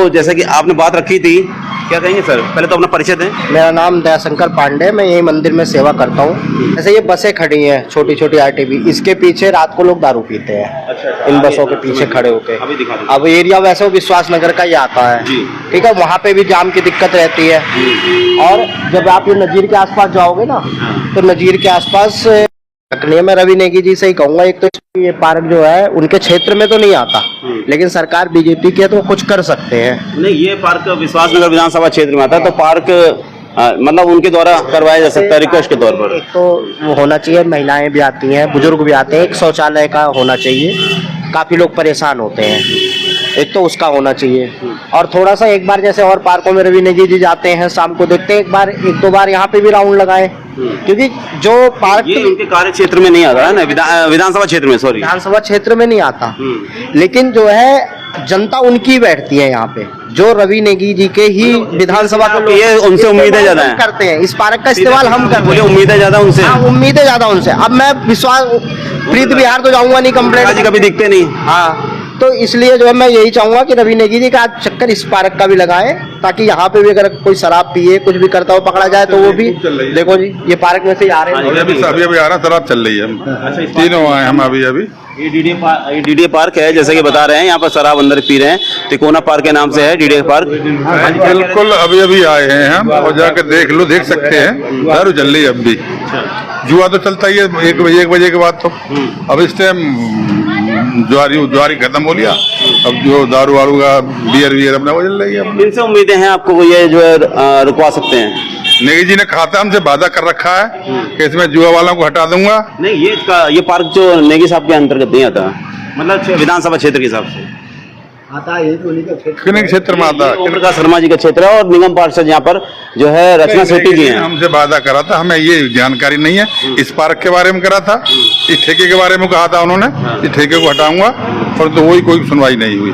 जैसा कि आपने बात रखी थी, क्या कहेंगे सर? पहले तो अपना परिचय दें। मेरा नाम दयाशंकर पांडे, मैं यही मंदिर में सेवा करता हूँ। जैसे ये बसें खड़ी हैं छोटी छोटी आरटीबी, इसके पीछे रात को लोग दारू पीते हैं। अच्छा, इन बसों के पीछे खड़े होके। अभी दिखा दो। अब एरिया वैसे विश्वास नगर का ही आता है, ठीक है। वहाँ पे भी जाम की दिक्कत रहती है। और जब आप ये नजीर के आसपास जाओगे ना, तो नजीर के आसपास मैं रवि नेगी जी से ही कहूँगा, एक तो ये पार्क जो है उनके क्षेत्र में तो नहीं आता, लेकिन सरकार बीजेपी की है तो कुछ कर सकते हैं। नहीं, ये पार्क विश्वास नगर विधानसभा क्षेत्र में आता है, तो पार्क मतलब उनके द्वारा करवाया जा सकता है रिक्वेस्ट के तौर पर। एक तो वो होना चाहिए, महिलाएं भी आती हैं, बुजुर्ग भी आते हैं, एक शौचालय का होना चाहिए। काफी लोग परेशान होते हैं, एक तो उसका होना चाहिए। और थोड़ा सा एक बार जैसे और पार्कों में रवि नेगी जी जाते हैं, शाम को देखते हैं, एक दो बार यहाँ पे भी राउंड लगाए, क्योंकि जो पार्क ये उनके कार्य क्षेत्र में नहीं आता है ना, विधानसभा क्षेत्र में, सॉरी विधानसभा क्षेत्र में नहीं आता। लेकिन जो है जनता उनकी बैठती है यहाँ पे, जो रवि नेगी जी के ही विधानसभा के ये उनसे उम्मीदें ज्यादा हैं, करते हैं। इस पार्क का इस्तेमाल हम करते हैं, उम्मीदें ज्यादा उनसे। हाँ, उम्मीदें ज्यादा उनसे। अब मैं विश्वास प्रीत बिहार तो जाऊंगा नहीं, कंप्लेंट कभी दिखते नहीं। हाँ, तो इसलिए जो है मैं यही चाहूंगा कि रवि नेगी जी का चक्कर इस पार्क का भी लगाएं, ताकि यहाँ पे भी अगर कोई शराब पिए कुछ भी करता हो पकड़ा जाए तो वो भी। देखो जी, ये पार्क में से आ रहे हैं, अभी आ रहा, शराब चल रही है, तीनों आए हम अभी। ये डीडीए पार्क है, जैसे कि बता रहे हैं, यहाँ पर शराब अंदर पी रहे हैं। तिकोना पार्क के नाम से है डीडीए पार्क। बिल्कुल अभी आए हैं हम, और जाकर देख सकते हैं, दारू चल रही है अब भी। जुआ तो चलता ही है 1 बजे के बाद। तो अब इस टाइम ज्वारी खत्म हो लिया, अब जो दारू वारू का बियर अपना वो चल रही है। इनसे उम्मीदें हैं आपको ये जो है रुकवा सकते हैं? नेगी जी ने खाता हमसे वादा कर रखा है कि इसमें जुआ वालों को हटा दूंगा। नहीं, ये पार्क जो नेगी साहब के अंतर्गत नहीं आता, मतलब विधानसभा क्षेत्र के हिसाब से आता है, किन क्षेत्र में आता है? ओम प्रकाश शर्मा जी का क्षेत्र है, और निगम पार्षद यहाँ पर जो है रचना सेठी जी हैं। हमसे वादा करा था, हमें ये जानकारी नहीं है। इस पार्क के बारे में करा था, इस ठेके के बारे में कहा था उन्होंने, इस ठेके को हटाऊंगा, पर तो वही कोई सुनवाई नहीं हुई।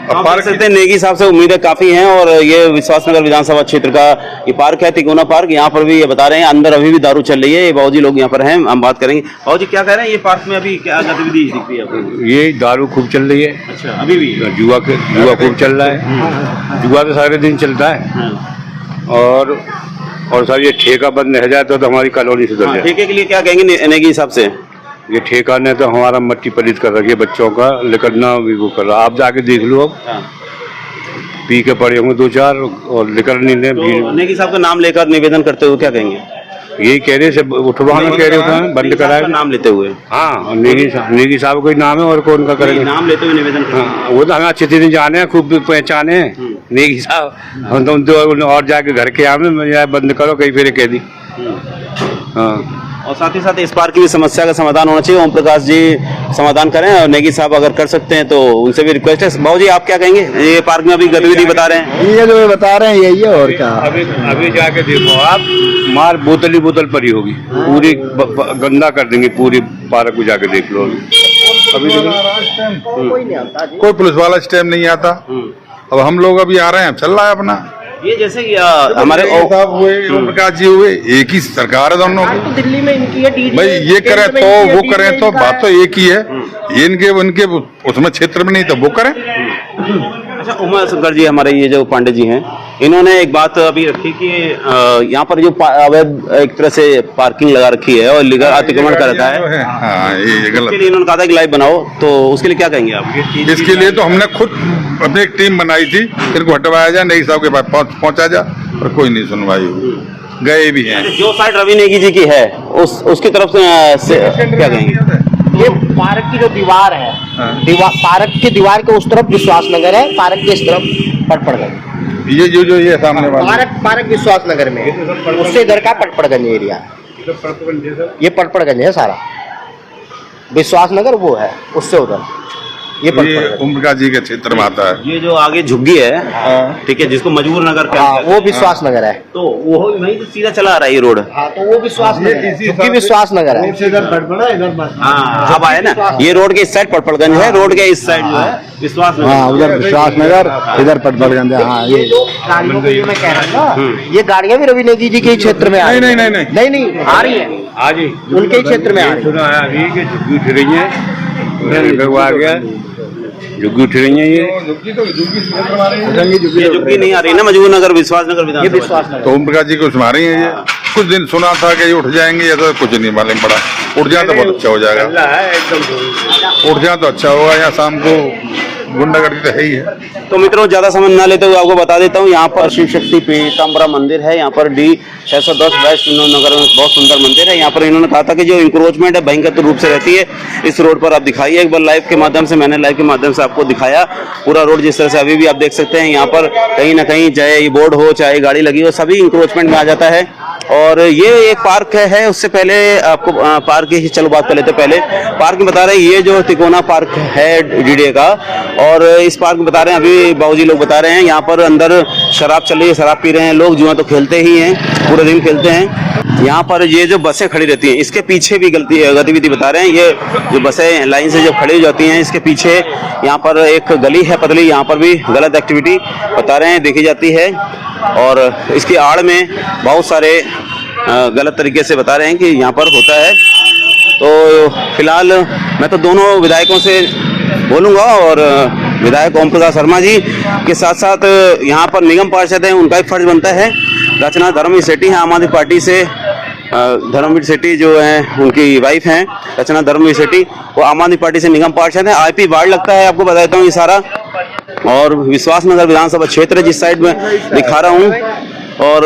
अब पार्क सकते नेगी साहब से उम्मीदें काफी हैं, और ये विश्वासनगर विधानसभा क्षेत्र का ये पार्क है, तिकोना पार्क। यहाँ पर भी ये बता रहे हैं अंदर अभी भी दारू चल रही है। ये बाबूजी लोग यहाँ पर हैं, हम बात करेंगे। बाबूजी क्या कह रहे हैं, ये पार्क में अभी क्या गतिविधि दिख रही है आपको? ये दारू खूब चल रही है। अच्छा, अभी भी जुआ खूब चल रहा है। जुआ तो सारे दिन चलता है। और सर ये ठेका बंद रह जाए तो हमारी कॉलोनी सुधर जाए। ठेके के लिए क्या कहेंगे नेगी साहब से? ये ठेका ने तो हमारा मट्टी पलित कर रखी है, बच्चों का निकलना भी वो कर रहा। आप जाके देख लो, अब पी के पड़े होंगे 2-4 और निकल नहीं दे। तो नेगी साहब का नाम लेकर निवेदन करते हुए क्या कहेंगे? यही कह रहे से उठवाना कह रहे होते हैं, बंद कराए नाम लेते हुए। हाँ, नेगी साहब कोई नाम है और कौन का करेंगे? नाम लेते हुए निवेदन। हाँ, वो तो हमें अच्छे से जाने हैं, खूब पहचाने हैं नेगी साहब। हम तो और जाके घर के आमे बंद करो कहीं फिर कह दी। हाँ, और साथ ही साथ इस पार्क की भी समस्या का समाधान होना चाहिए। ओम प्रकाश जी समाधान करें, और नेगी साहब अगर कर सकते हैं तो उनसे भी रिक्वेस्ट है। बाबू जी आप क्या कहेंगे? ये पार्क में अभी गतिविधि बता रहे हैं, ये जो बता रहे हैं यही है, और क्या। अभी जाके देखो आप, मार बोतल ही बोतल पड़ी होगी, पूरी गंदा कर देंगे पूरी पार्क को। जाके देख लो अभी कोई पुलिस वाला स्टैम्प नहीं आता। अब हम लोग अभी आ रहे हैं, चल रहा है अपना। ये जैसे कि हमारे साहब हुए, ओम प्रकाश जी हुए, एक ही सरकार है दोनों की। तो दिल्ली में इनकी है, भाई ये करें तो वो करें, तो बात तो एक ही है। इनके उसमें क्षेत्र में नहीं तो वो करें। अच्छा, उमा शंकर जी हमारे ये जो पांडे जी हैं, इन्होंने एक बात अभी रखी कि यहाँ पर जो अवैध एक तरह से पार्किंग लगा रखी है और लीगल अतिक्रमण कर रखा है। हाँ, ये गलत। इसके लिए इन्होंने कहा था कि लाइव बनाओ, तो उसके लिए क्या कहेंगे आप? इसके लिए तो हमने खुद अपनी एक टीम बनाई थी, इनको हटवाया जाए, नेगी साहब के पास पहुंचा जा, और कोई नहीं सुनवाई हुई। गए भी हैं। जो साइड रवि नेगी जी की है उसकी तरफ से क्या कहेंगे? ये पार्क की जो दीवार है, पार्क की दीवार के उस तरफ विश्वास नगर है, पार्क के इस तरफ पटपड़गंज। ये जो ये सामने वाला पार्क विश्वास नगर में, उससे इधर का पटपड़गंज एरिया। ये पटपड़गंज है सारा, विश्वास नगर वो है, उससे उधर ये ओम प्रकाश जी के क्षेत्र में आता है। ये जो आगे झुग्गी है, ठीक है, जिसको मजबूर नगर वो विश्वास नगर है, तो वो वहीं से सीधा चला आ रहा है ये रोड। हाँ, तो वो विश्वास नगर, विश्वास नगर है। हाँ, अब आए ना, ये रोड के इस साइड पटपड़गंज है, रोड के इस साइड जो है विश्वास नगर। हाँ, उधर विश्वास नगर, इधर पटपड़गंज है। हाँ, ये गाड़ियों के लिए मैं कह रहा हूँ ना, ये गाड़ियाँ भी रवि नेगी जी के क्षेत्र में नहीं आ रही है, आज उनके क्षेत्र में आ रही है। सुना है अभी कि झुग्गी उठ रही है, आ गया झुग्गी उठ रही है ये झुग्गी नहीं आ रही ना मजबूर नगर विश्वास नगर विधानसभा। तो ओम प्रकाश जी को सुना रही है ये। कुछ दिन सुना था कि ये उठ जाएंगे, या तो कुछ नहीं मालूम पड़ा। उठ जाए तो बहुत अच्छा हो जाएगा, उठ जाए तो अच्छा होगा। यहाँ शाम को गुंडागर्दी तो है ही है। तो मित्रों ज्यादा समझ ना लेते हुए आपको बता देता हूँ, यहाँ पर शिव शक्ति पीताम्बरा मंदिर है। यहाँ पर D 610 वेस्ट नगर में बहुत सुंदर मंदिर है। यहाँ पर इन्होंने कहा था कि जो इंक्रोचमेंट है भयंकर रूप से रहती है इस रोड पर। आप दिखाइए एक बार लाइव के माध्यम से, मैंने लाइव के माध्यम से आपको दिखाया पूरा रोड जिस तरह से अभी भी आप देख सकते हैं। यहाँ पर कहीं ना कहीं चाहे ये बोर्ड हो चाहे गाड़ी लगी हो, सभी इंक्रोचमेंट में आ जाता है। और ये एक पार्क है। उससे पहले आपको पार्क की चलो बात कर लेते हैं। पहले पार्क में बता रहे हैं, ये जो तिकोना पार्क है DDA का, और इस पार्क में बता रहे हैं अभी बाबूजी लोग बता रहे हैं यहाँ पर अंदर शराब चल रही है, शराब पी रहे हैं लोग। जुआ तो खेलते ही हैं, पूरे दिन खेलते हैं। यहाँ पर ये जो बसें खड़ी रहती हैं इसके पीछे भी गतिविधि बता रहे हैं। ये जो बसें लाइन से जब खड़ी हो जाती हैं इसके पीछे यहाँ पर एक गली है पतली, यहाँ पर भी गलत एक्टिविटी बता रहे हैं देखी जाती है। और इसकी आड़ में बहुत सारे गलत तरीके से बता रहे हैं कि यहाँ पर होता है। तो फिलहाल मैं तो दोनों विधायकों से बोलूँगा, और विधायक ओम प्रकाश शर्मा जी के साथ साथ यहाँ पर निगम पार्षद हैं, उनका भी फर्ज बनता है। रचना धर्मवीर सेठी हैं आम आदमी पार्टी से, धर्मवीर सेठी जो हैं उनकी वाइफ हैं रचना धर्मवीर सेठी, वो आम आदमी पार्टी से निगम पार्षद हैं। IP वार्ड लगता है, आपको बताता हूँ ये सारा। और विश्वास नगर विधानसभा क्षेत्र जिस साइड में दिखा रहा हूँ। और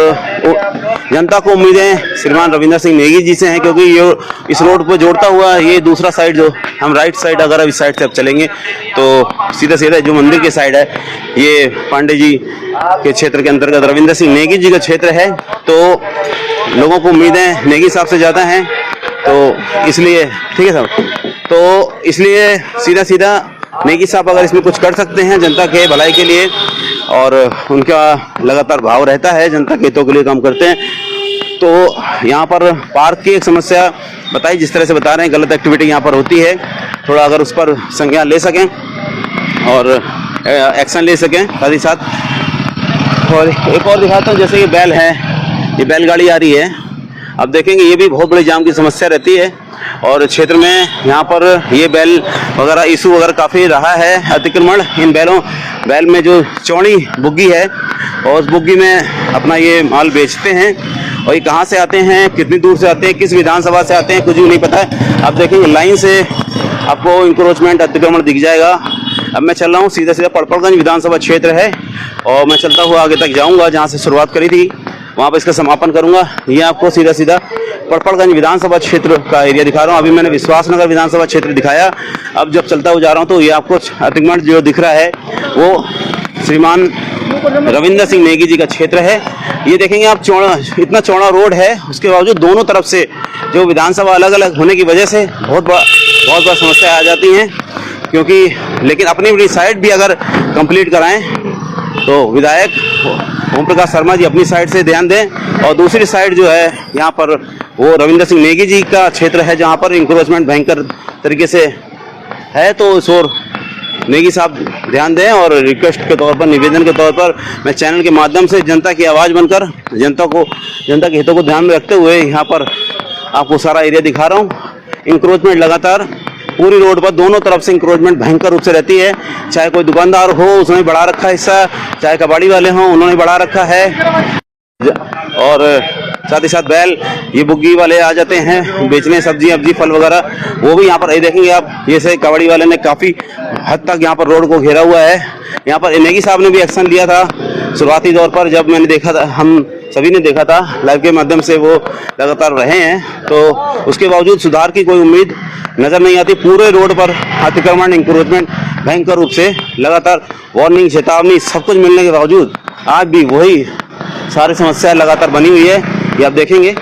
जनता को उम्मीदें श्रीमान रविंद्र सिंह नेगी जी से हैं, क्योंकि ये इस रोड पर जोड़ता हुआ ये दूसरा साइड जो हम राइट साइड अगर इस साइड से अब चलेंगे तो सीधा सीधा जो मंदिर के साइड है ये पांडे जी के क्षेत्र के अंतर्गत रविंद्र सिंह नेगी जी का क्षेत्र है। तो लोगों को उम्मीदें नेगी साहब से ज़्यादा हैं, तो इसलिए ठीक है साहब, तो इसलिए सीधा सीधा नेगी साहब अगर इसमें कुछ कर सकते हैं जनता के भलाई के लिए, और उनका लगातार भाव रहता है जनता के हितों के लिए काम करते हैं। तो यहाँ पर पार्क की एक समस्या बताई, जिस तरह से बता रहे हैं गलत एक्टिविटी यहाँ पर होती है, थोड़ा अगर उस पर संज्ञान ले सकें और एक्शन ले सकें साथ ही साथ। और एक और दिखाता हूँ, जैसे ये बैल है, ये बैलगाड़ी आ रही है, अब देखेंगे ये भी बहुत बड़ी जाम की समस्या रहती है। और क्षेत्र में यहाँ पर ये बैल वगैरह इशू वगैरह काफ़ी रहा है, अतिक्रमण इन बैल में जो चौड़ी बुग्गी है और उस बुग्गी में अपना ये माल बेचते हैं। और ये कहाँ से आते हैं, कितनी दूर से आते हैं, किस विधानसभा से आते हैं, कुछ भी नहीं पता है। अब देखेंगे लाइन से आपको इंक्रोचमेंट अतिक्रमण दिख जाएगा। अब मैं चल रहा हूँ सीधा सीधा पड़पड़गंज विधानसभा क्षेत्र है, और मैं चलता हुआ आगे तक जाऊँगा जहाँ से शुरुआत करी थी वहाँ पर इसका समापन करूँगा। ये आपको सीधा सीधा पड़पड़गंज विधानसभा क्षेत्र का एरिया दिखा रहा हूँ। अभी मैंने विश्वास नगर विधानसभा क्षेत्र दिखाया, अब जब चलता हुआ जा रहा हूँ तो ये आपको अतिक्रमण जो दिख रहा है वो श्रीमान रविंद्र सिंह नेगी जी का क्षेत्र है। ये देखेंगे आप, चौड़ा इतना चौड़ा रोड है, उसके बावजूद दोनों तरफ से जो विधानसभा अलग अलग होने की वजह से बहुत बड़ा समस्या आ जाती हैं। क्योंकि लेकिन अपनी साइड भी अगर कंप्लीट कराएं तो विधायक ओम प्रकाश शर्मा जी अपनी साइड से ध्यान दें, और दूसरी साइड जो है यहाँ पर वो रविंद्र सिंह नेगी जी का क्षेत्र है जहाँ पर इंक्रोचमेंट भयंकर तरीके से है। तो इस ओर नेगी साहब ध्यान दें, और रिक्वेस्ट के तौर पर, निवेदन के तौर पर मैं चैनल के माध्यम से जनता की आवाज़ बनकर जनता के हितों को ध्यान में रखते हुए यहाँ पर आपको सारा एरिया दिखा रहा हूँ। इंक्रोचमेंट लगातार पूरी रोड पर दोनों तरफ से इंक्रोचमेंट भयंकर रूप से रहती है। चाहे कोई दुकानदार हो उसने बढ़ा रखा है हिस्सा, चाहे कबाड़ी वाले हों उन्होंने बढ़ा रखा है, और साथ ही साथ बैल ये बुग्गी वाले आ जाते हैं बेचने सब्जी फल वगैरह, वो भी यहाँ पर ये देखेंगे आप। ये से कबाड़ी वाले ने काफ़ी हद तक यहाँ पर रोड को घेरा हुआ है। यहाँ पर नेगी साहब ने भी एक्शन लिया था शुरुआती दौर पर, जब मैंने देखा था, हम सभी ने देखा था लाइव के माध्यम से, वो लगातार रहे हैं। तो उसके बावजूद सुधार की कोई उम्मीद नज़र नहीं आती। पूरे रोड पर अतिक्रमण इंक्रोचमेंट भयंकर रूप से लगातार वार्निंग चेतावनी सब कुछ मिलने के बावजूद आज भी वही सारी समस्या लगातार बनी हुई है। ये आप देखेंगे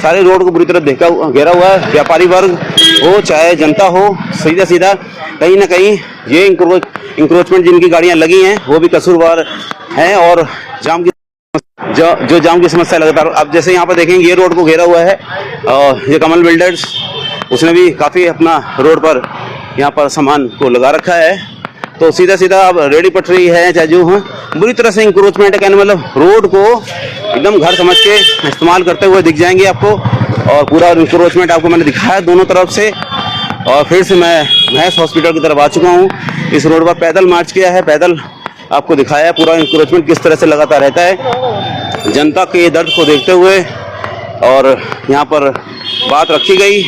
सारे रोड को बुरी तरह घेरा हुआ है। व्यापारी वर्ग हो चाहे जनता हो, सीधा सीधा कहीं ना कहीं ये इंक्रोचमेंट जिनकी गाड़ियाँ लगी हैं वो भी कसूरवार हैं, और जाम की जो जाम की समस्या लगातार। अब जैसे यहाँ पर देखेंगे ये रोड को घेरा हुआ है, और ये कमल बिल्डर्स उसने भी काफ़ी अपना रोड पर यहाँ पर सामान को लगा रखा है। तो सीधा सीधा अब रेडी पटरी है चाहे जो है, बुरी तरह से इंक्रोचमेंट है। कहने मतलब रोड को एकदम घर समझ के इस्तेमाल करते हुए दिख जाएंगे आपको, और पूरा इंक्रोचमेंट आपको मैंने दिखाया दोनों तरफ से। और फिर से मैं महस हॉस्पिटल की तरफ आ चुका हूँ। इस रोड पर पैदल मार्च किया है, पैदल आपको दिखाया है पूरा इंक्रोचमेंट किस तरह से लगातार रहता है। जनता के दर्द को देखते हुए और यहाँ पर बात रखी गई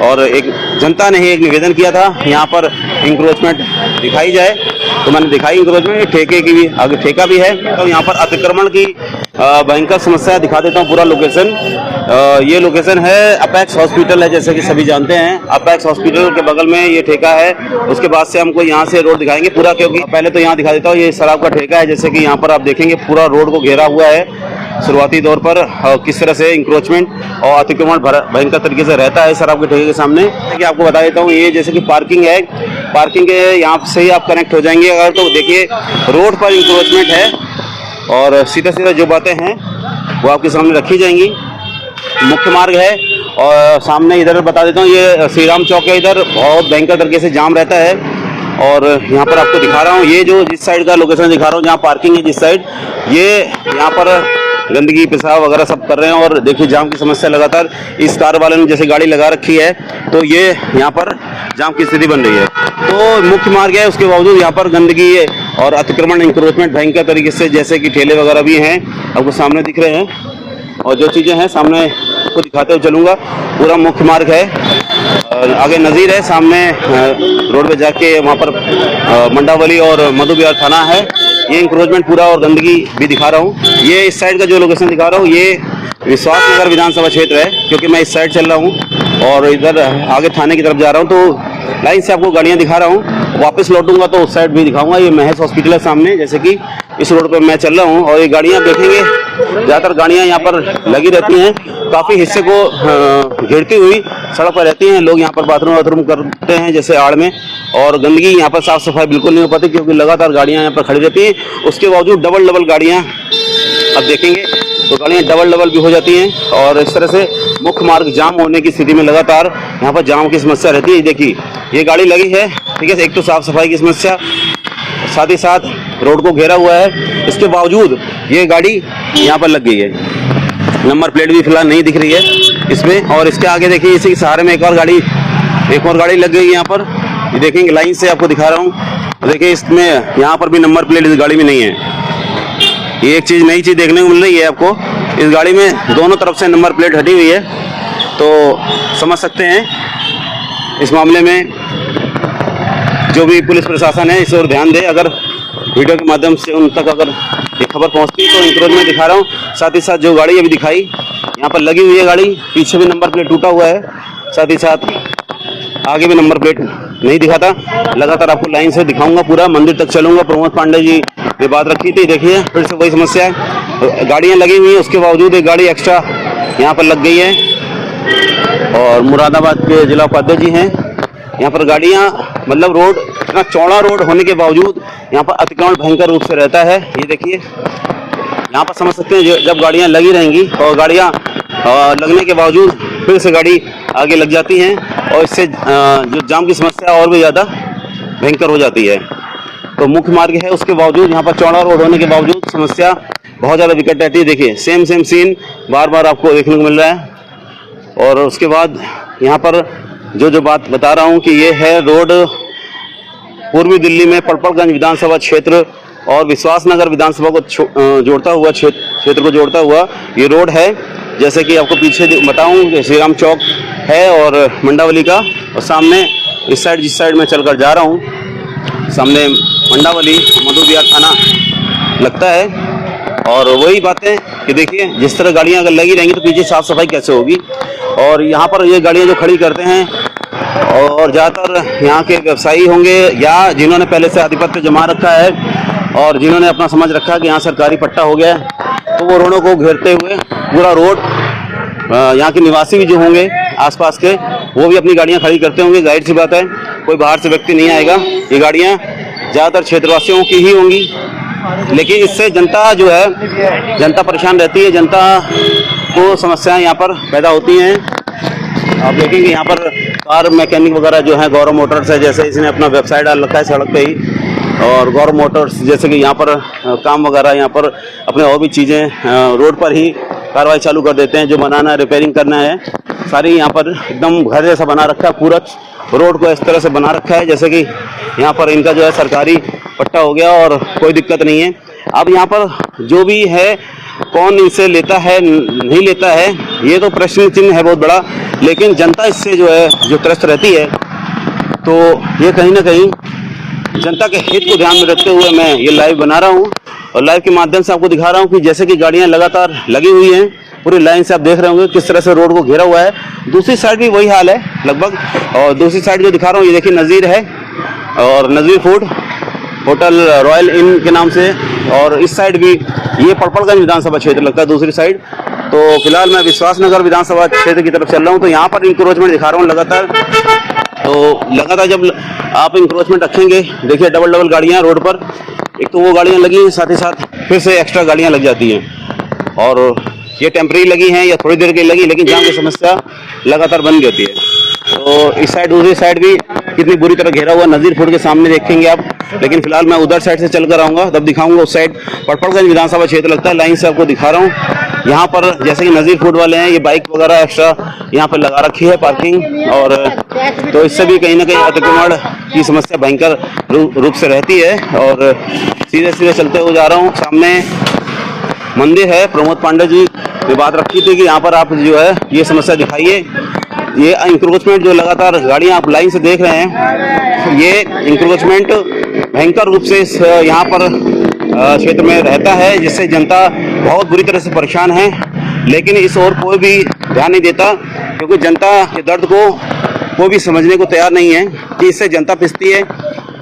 और एक जनता ने ही एक निवेदन किया था यहाँ पर इंक्रोचमेंट दिखाई जाए, तो मैंने दिखाई इंक्रोचमेंट। ठेके की भी आगे ठेका भी है, तो यहाँ पर अतिक्रमण की भयंकर समस्या दिखा देता हूँ पूरा लोकेशन। ये लोकेशन है अपेक्स हॉस्पिटल है, जैसे कि सभी जानते हैं। अपेक्स हॉस्पिटल के बगल में ये ठेका है। उसके बाद से हमको यहाँ से रोड दिखाएंगे पूरा, क्योंकि पहले तो यहाँ दिखा देता हूँ, ये शराब का ठेका है। जैसे कि यहाँ पर आप देखेंगे पूरा रोड को घेरा हुआ है शुरुआती तौर पर, किस तरह से इंक्रोचमेंट और अतिक्रमण भयंकर तरीके से रहता है शराब के ठेके के सामने। कि आपको बता देता हूँ, ये जैसे कि पार्किंग है, पार्किंग के यहाँ से ही आप कनेक्ट हो जाएंगे अगर, तो देखिए रोड पर इंक्रोचमेंट है और सीधा सीधा जो बातें हैं वो आपके सामने रखी जाएंगी। मुख्य मार्ग है और सामने इधर बता देता हूँ, ये श्री राम चौक है, इधर बहुत भयंकर तरीके से जाम रहता है। और यहाँ पर आपको दिखा रहा हूँ, ये जो जिस साइड का लोकेशन दिखा रहा हूँ जहाँ पार्किंग है जिस साइड, ये यहाँ पर गंदगी पेशाब वगैरह सब कर रहे हैं। और देखिए जाम की समस्या लगातार, इस कार वाले ने जैसे गाड़ी लगा रखी है तो ये यहाँ पर जाम की स्थिति बन रही है। तो मुख्य मार्ग है, उसके बावजूद यहाँ पर गंदगी है और अतिक्रमण इंक्रोचमेंट भयंकर तरीके से, जैसे कि ठेले वगैरह भी हैं आपको सामने दिख रहे हैं। और जो चीज़ें हैं सामने आपको दिखाते हुए चलूँगा। पूरा मुख्य मार्ग है, आगे नज़ीर है, सामने रोड पे जाके वहाँ पर मंडावली और मधु विहार थाना है। ये इंक्रोचमेंट पूरा और गंदगी भी दिखा रहा हूँ। ये इस साइड का जो लोकेशन दिखा रहा हूँ, ये विश्वास नगर विधानसभा क्षेत्र है, क्योंकि मैं इस साइड चल रहा हूँ और इधर आगे थाने की तरफ जा रहा हूँ। तो लाइन से आपको गाड़ियाँ दिखा रहा हूँ, वापस लौटूंगा तो उस साइड भी दिखाऊंगा। ये महस हॉस्पिटल है सामने, जैसे कि इस रोड पर मैं चल रहा हूँ। और ये गाड़ियाँ देखेंगे, ज़्यादातर गाड़ियाँ यहाँ पर लगी रहती हैं, काफ़ी हिस्से को घेरती हुई सड़क पर रहती हैं। लोग यहाँ पर बाथरूम करते हैं जैसे आड़ में, और गंदगी यहाँ पर साफ़ सफाई बिल्कुल नहीं हो पाती, क्योंकि लगातार गाड़ियाँ यहाँ पर खड़ी रहती हैं। उसके बावजूद डबल गाड़ियाँ अब देखेंगे तो गाड़ियाँ डबल भी हो जाती हैं। और इस तरह से मुख्य मार्ग जाम होने की स्थिति में लगातार यहाँ पर जाम की समस्या रहती है। देखिए ये गाड़ी लगी है, ठीक है, एक तो साफ़ सफाई की समस्या, साथ ही साथ रोड को घेरा हुआ है, इसके बावजूद ये गाड़ी यहाँ पर लग गई है। नंबर प्लेट भी फिलहाल नहीं दिख रही है इसमें। और इसके आगे देखिए, इसी के सहारे में एक और गाड़ी लग गई है यहाँ पर। ये देखेंगे लाइन से आपको दिखा रहा हूँ, देखिए इसमें यहाँ पर भी नंबर प्लेट इस गाड़ी में नहीं है। ये एक चीज़ नई चीज़ देखने को मिल रही है आपको, इस गाड़ी में दोनों तरफ से नंबर प्लेट हटी हुई है। तो समझ सकते हैं इस मामले में जो भी पुलिस प्रशासन है इस ओर ध्यान दे। अगर वीडियो के माध्यम से उन तक अगर ये खबर पहुंचती तो इंक्रोचमेंट दिखा रहा हूँ। साथ ही साथ जो गाड़ी अभी दिखाई यहाँ पर लगी हुई है गाड़ी, पीछे भी नंबर प्लेट टूटा हुआ है, साथ ही साथ आगे भी नंबर प्लेट नहीं दिखाता। लगातार आपको लाइन से दिखाऊंगा, पूरा मंदिर तक चलूंगा। प्रमोद पांडे जी ने बात रखी थी, देखिए फिर से वही समस्या है, गाड़ियाँ लगी हुई हैं, उसके बावजूद एक गाड़ी एक्स्ट्रा यहाँ पर लग गई है। और मुरादाबाद के जिला उपाध्यक्ष जी हैं, यहाँ पर गाड़ियाँ, मतलब रोड इतना चौड़ा रोड होने के बावजूद यहाँ पर अतिक्रमण भयंकर रूप से रहता है। ये देखिए यहाँ पर समझ सकते हैं, जब गाड़ियाँ लगी रहेंगी और गाड़ियाँ लगने के बावजूद फिर से गाड़ी आगे लग जाती हैं, और इससे जो जाम की समस्या और भी ज़्यादा भयंकर हो जाती है। तो मुख्य मार्ग है, उसके बावजूद यहाँ पर चौड़ा रोड होने के बावजूद समस्या बहुत ज़्यादा विकट रहती है। देखिए सेम सीन बार आपको देखने को मिल रहा है। और उसके बाद यहाँ पर जो बात बता रहा हूँ कि ये है रोड पूर्वी दिल्ली में पड़पड़गंज विधानसभा क्षेत्र और विश्वास नगर विधानसभा को जोड़ता हुआ क्षेत्र को जोड़ता हुआ ये रोड है। जैसे कि आपको पीछे बताऊं, श्री राम चौक है और मंडावली का, और सामने इस साइड जिस साइड मैं चलकर जा रहा हूं, सामने मंडावली मधु विहार थाना लगता है। और वही बातें कि देखिए जिस तरह गाड़ियां अगर लगी रहेंगी तो पीछे साफ सफाई कैसे होगी। और यहाँ पर ये गाड़ियाँ जो खड़ी करते हैं, और ज़्यादातर यहाँ के व्यवसायी होंगे या जिन्होंने पहले से आधिपत्य जमा रखा है और जिन्होंने अपना समझ रखा है कि यहाँ सरकारी पट्टा हो गया है, तो वो रोडों को घेरते हुए पूरा रोड, यहाँ के निवासी भी जो होंगे आसपास के, वो भी अपनी गाड़ियाँ खड़ी करते होंगे। जाहिर सी बात है, कोई बाहर से व्यक्ति नहीं आएगा, ये गाड़ियाँ ज़्यादातर क्षेत्रवासियों की ही होंगी। लेकिन इससे जनता जो है, जनता परेशान रहती है, जनता को समस्याएं यहाँ पर पैदा होती हैं। आप देखेंगे यहाँ पर कार मैकेनिक वगैरह जो है, गौरव मोटर्स है, जैसे इसने अपना वेबसाइट डाल रखा है सड़क पे ही, और गौरव मोटर्स जैसे कि यहाँ पर काम वगैरह, यहाँ पर अपने और भी चीज़ें रोड पर ही कार्रवाई चालू कर देते हैं। जो बनाना है, रिपेयरिंग करना है, सारी यहाँ पर एकदम घर जैसा बना रखा है पूरा रोड को इस तरह से बना रखा है जैसे कि यहाँ पर इनका जो है सरकारी पट्टा हो गया और कोई दिक्कत नहीं है। अब यहाँ पर जो भी है कौन इनसे लेता है नहीं लेता है ये तो प्रश्न चिन्ह है बहुत बड़ा, लेकिन जनता इससे जो है जो त्रस्त रहती है, तो ये कहीं ना कहीं जनता के हित को ध्यान में रखते हुए मैं ये लाइव बना रहा हूँ और लाइव के माध्यम से आपको दिखा रहा हूँ कि जैसे कि गाड़ियाँ लगातार लगी हुई हैं पूरी लाइन से, आप देख रहे होंगे किस तरह से रोड को घेरा हुआ है। दूसरी साइड भी वही हाल है लगभग, और दूसरी साइड जो दिखा रहा हूँ ये देखिए नज़ीर है और नज़ीर फूड होटल रॉयल इन के नाम से, और इस साइड भी ये पड़पड़गंज विधानसभा क्षेत्र लगता है दूसरी साइड। तो फिलहाल मैं विश्वासनगर विधानसभा क्षेत्र की तरफ चल रहा हूँ, तो यहाँ पर इंक्रोचमेंट दिखा रहा हूँ लगातार। तो लगातार जब आप इंक्रोचमेंट रखेंगे, देखिए डबल डबल गाड़ियाँ रोड पर, एक तो वो गाड़ियाँ लगी हैं, साथ ही साथ फिर से एक्स्ट्रा गाड़ियाँ लग जाती हैं, और ये टेम्परेरी लगी हैं या थोड़ी देर के लिए लगी, लेकिन जाम की समस्या लगातार बन जाती है। तो इस साइड दूसरी साइड भी कितनी बुरी तरह घेरा हुआ नज़ीर फूड के सामने देखेंगे आप, लेकिन फिलहाल मैं उधर साइड से चल कर आऊँगा तब दिखाऊंगा। उस साइड पड़पड़गंज विधानसभा क्षेत्र लगता है, लाइन से आपको दिखा रहा हूँ। यहाँ पर जैसे कि नज़ीर फूड वाले हैं, ये बाइक वगैरह एक्स्ट्रा यहाँ पर लगा रखी है पार्किंग, और तो इससे भी कहीं ना कहीं अतिक्रमण की समस्या भयंकर रूप से रहती है। और सीधे सीधे चलते हुए जा रहा हूँ, सामने मंदिर है। प्रमोद पांडे जी ने बात रखी थी कि यहाँ पर आप जो है ये समस्या दिखाइए। ये इंक्रोचमेंट जो लगातार गाड़ियाँ आप लाइन से देख रहे हैं, ये इंक्रोचमेंट भयंकर रूप से यहाँ पर क्षेत्र में रहता है, जिससे जनता बहुत बुरी तरह से परेशान है, लेकिन इस ओर कोई भी ध्यान नहीं देता, क्योंकि जनता के दर्द को कोई भी समझने को तैयार नहीं है कि इससे जनता पिसती है।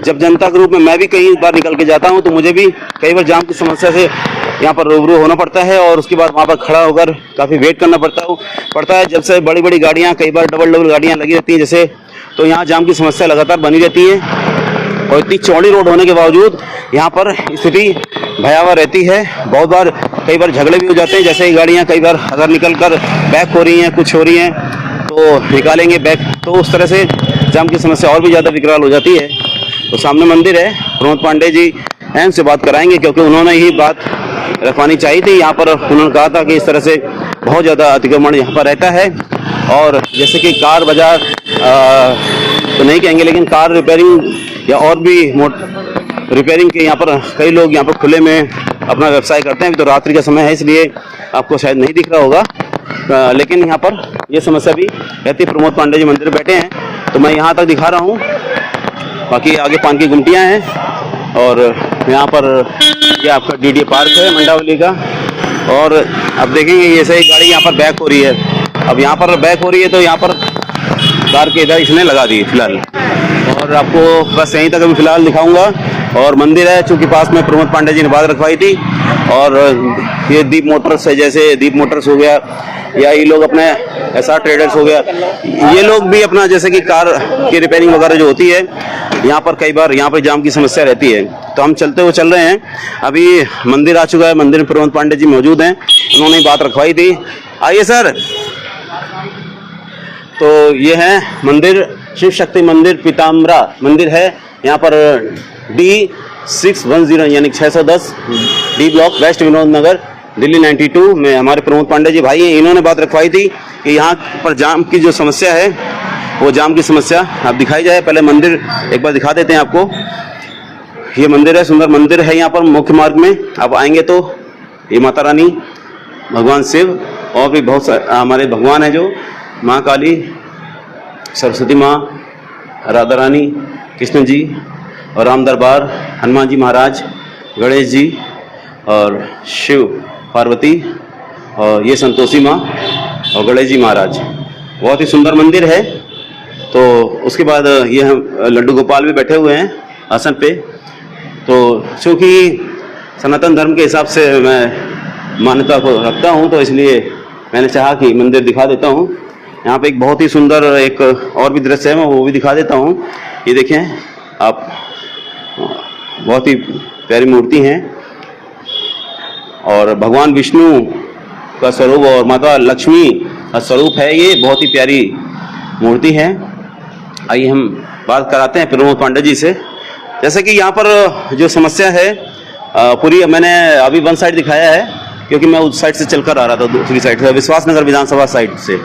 जब जनता के रूप में मैं भी कई बार निकल के जाता हूँ तो मुझे भी कई बार जाम की समस्या से यहाँ पर रूबरू होना पड़ता है, और उसके बाद वहाँ पर खड़ा होकर काफ़ी वेट करना पड़ता है। जब से बड़ी बड़ी गाड़ियाँ, कई बार डबल डबल गाड़ियाँ लगी रहती हैं जैसे, तो यहाँ जाम की समस्या लगातार बनी रहती है, और इतनी चौड़ी रोड होने के बावजूद यहाँ पर स्थिति भयावह रहती है। बहुत बार कई बार झगड़े भी हो जाते हैं, जैसे गाड़ियाँ कई बार अगर निकल कर बैक हो रही हैं, कुछ हो रही हैं तो निकालेंगे बैक, तो उस तरह से जाम की समस्या और भी ज़्यादा विकराल हो जाती है। तो सामने मंदिर है, प्रमोद पांडे जी हैं, उनसे बात कराएंगे, क्योंकि उन्होंने ही बात रखवानी चाहिए थी। यहाँ पर उन्होंने कहा था कि इस तरह से बहुत ज़्यादा अतिक्रमण यहाँ पर रहता है, और जैसे कि कार बाजार तो नहीं कहेंगे, लेकिन कार रिपेयरिंग या और भी रिपेयरिंग के यहाँ पर कई लोग यहाँ पर खुले में अपना व्यवसाय करते हैं। अभी तो रात्रि का समय है, इसलिए आपको शायद नहीं दिख रहा होगा, लेकिन यहाँ पर ये समस्या भी रहती है। प्रमोद पांडे जी मंदिर बैठे हैं, तो मैं यहाँ तक दिखा रहा हूँ, बाकी आगे पान की गुमटियाँ हैं, और यहाँ पर ये आपका डीडी पार्क है मंडावली का। और अब देखेंगे ये सही गाड़ी यहाँ पर बैक हो रही है, अब यहाँ पर बैक हो रही है तो यहाँ पर कार के इधर इसने लगा दी फिलहाल, और आपको बस यहीं तक अभी फिलहाल दिखाऊंगा। और मंदिर है, चूँकि पास में प्रमोद पांडे जी ने बात रखवाई थी, और ये दीप मोटर्स है, जैसे दीप मोटर्स हो गया, या ये लोग अपने SR ट्रेडर्स हो गया, ये लोग भी अपना जैसे कि कार की रिपेयरिंग वगैरह जो होती है, यहाँ पर कई बार यहाँ पर जाम की समस्या रहती है। तो हम चलते हुए चल रहे हैं, अभी मंदिर आ चुका है, मंदिर में प्रमोद पांडे जी मौजूद हैं, उन्होंने बात रखवाई थी। आइए सर। तो ये है मंदिर, शिव शक्ति मंदिर पीताम्बरा मंदिर है, यहाँ पर D610 यानी 610 D ब्लॉक, वेस्ट विनोद नगर, दिल्ली 92 में हमारे प्रमोद पांडे जी भाई हैं। इन्होंने बात रखवाई थी कि यहाँ पर जाम की जो समस्या है, वो जाम की समस्या अब दिखाई जाए। पहले मंदिर एक बार दिखा देते हैं आपको। ये मंदिर है, सुंदर मंदिर है, यहाँ पर मुख्य मार्ग में आप आएंगे तो ये माता रानी, भगवान शिव, और भी बहुत सारे हमारे भगवान हैं, जो माँ काली, सरस्वती माँ, राधा रानी, कृष्ण जी, और राम दरबार, हनुमान जी महाराज, गणेश जी, और शिव पार्वती, और ये संतोषी माँ और गणेश जी महाराज। बहुत ही सुंदर मंदिर है। तो उसके बाद ये हम लड्डू गोपाल भी बैठे हुए हैं आसन पे। तो चूँकि सनातन धर्म के हिसाब से मैं मान्यता को रखता हूँ, तो इसलिए मैंने चाहा कि मंदिर दिखा देता हूँ। यहाँ पे एक बहुत ही सुंदर एक और भी दृश्य है, मैं वो भी दिखा देता हूँ। ये देखें आप, बहुत ही प्यारी मूर्ति हैं, और भगवान विष्णु का स्वरूप और माता लक्ष्मी का स्वरूप है। ये बहुत ही प्यारी मूर्ति है। आइए हम बात कराते हैं प्रमोद पांडे जी से। जैसे कि यहाँ पर जो समस्या है पूरी मैंने अभी वन साइड दिखाया है, क्योंकि मैं उस साइड से चलकर आ रहा था, दूसरी साइड से, विश्वासनगर विधानसभा साइड से।